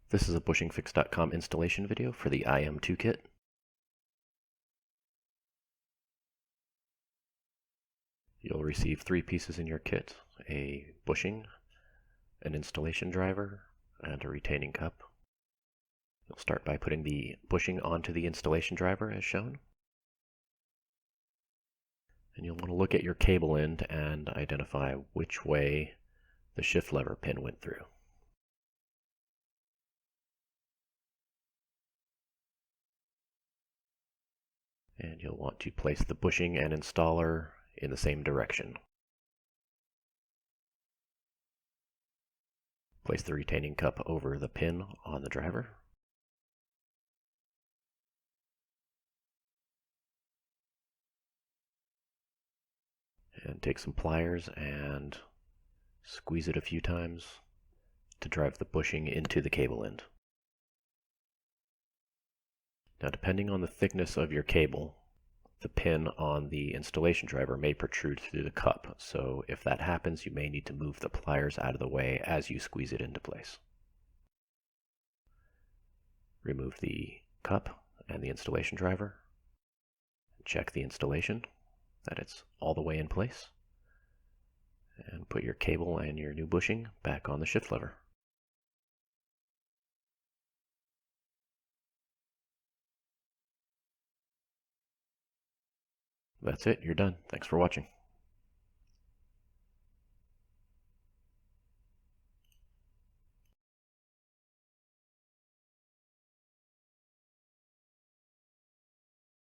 This is a bushingfix.com installation video for the IM2 kit. You'll receive 3 pieces in your kit: a bushing, an installation driver, and a retaining cup. You'll start by putting the bushing onto the installation driver as shown. And you'll want to look at your cable end and identify which way the shift lever pin went through. And you'll want to place the bushing and installer in the same direction. Place the retaining cup over the pin on the driver. And take some pliers and squeeze it a few times to drive the bushing into the cable end. Now, depending on the thickness of your cable, the pin on the installation driver may protrude through the cup, so if that happens, you may need to move the pliers out of the way as you squeeze it into place. Remove the cup and the installation driver. Check the installation, that it's all the way in place. And put your cable and your new bushing back on the shift lever. That's it, you're done. Thanks for watching.